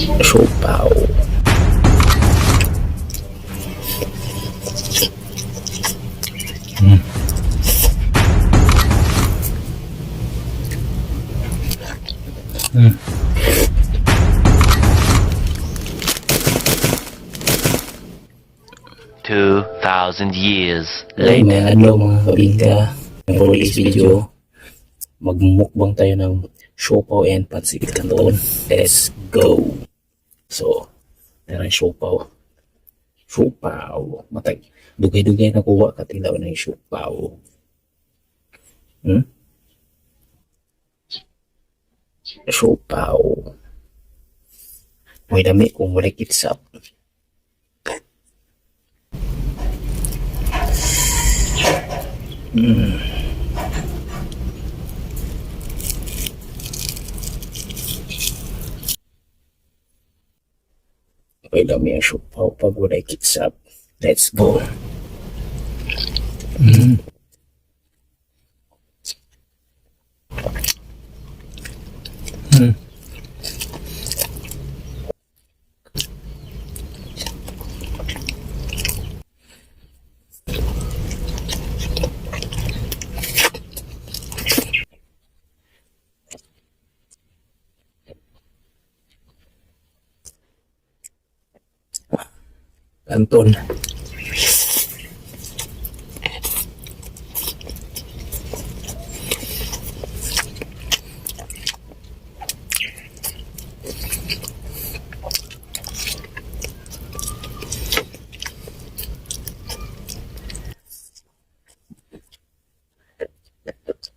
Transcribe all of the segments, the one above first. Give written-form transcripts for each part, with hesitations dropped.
Siopao. Mm. Mm. 2,000 years May later. adlaw mga kabingka. For this video, magmukbang tayo ng Siopao and Pancit Canton. Let's go! So, tara Siopao. Siopao. Matag. Dugay-dugay na kuha katilaw na yung Siopao. Siopao. May dami kung wala kitsap. May dami ang Siopao pag wala kitsap. Let's go. Canton.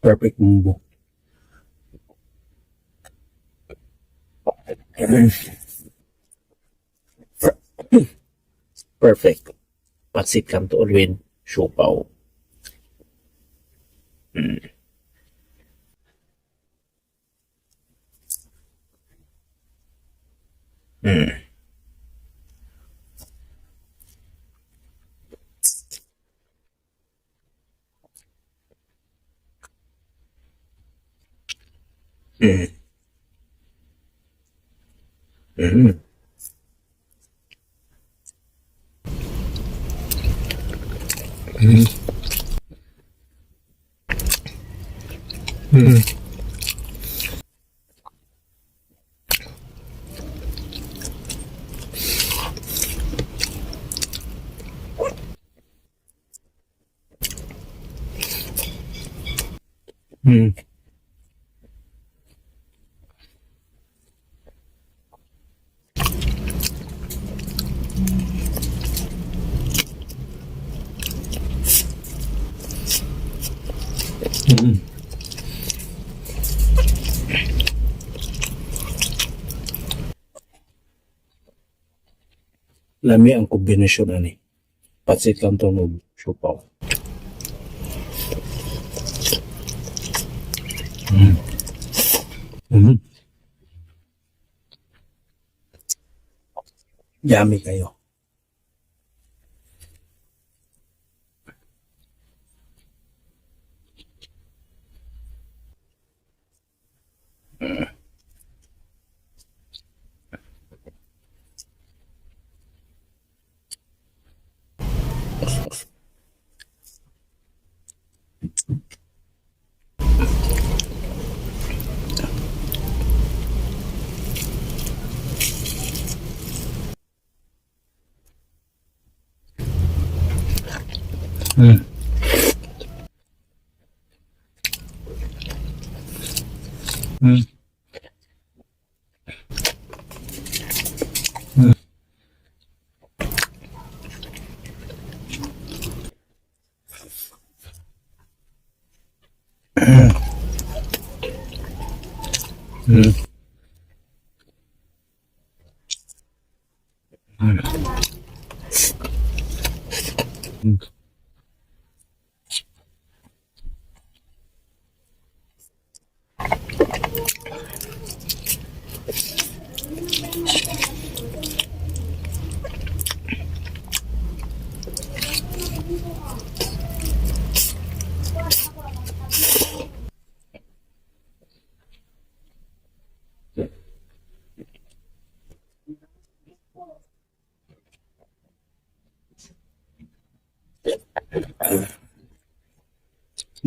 Perfect mumbo. Perfect. Pancit Canton with Siopao. Lami ang kombinasyon ani. Pancit Canton ug Siopao. Yummy kayo.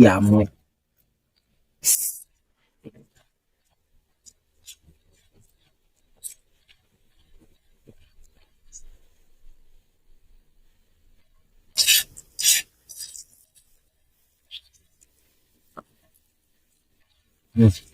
Yummy. Mm.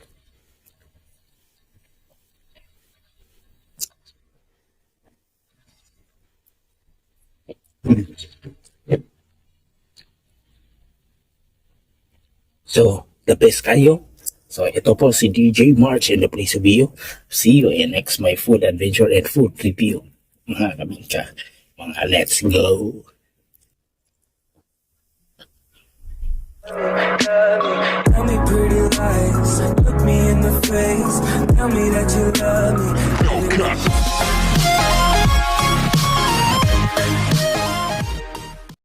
So, the best kayo. So, ito po si DJ March in the place of you. See you in next my food adventure and food review. Mga kabingka. Mga let's go. Tell me pretty lies, look me in the face. Tell me that you love me.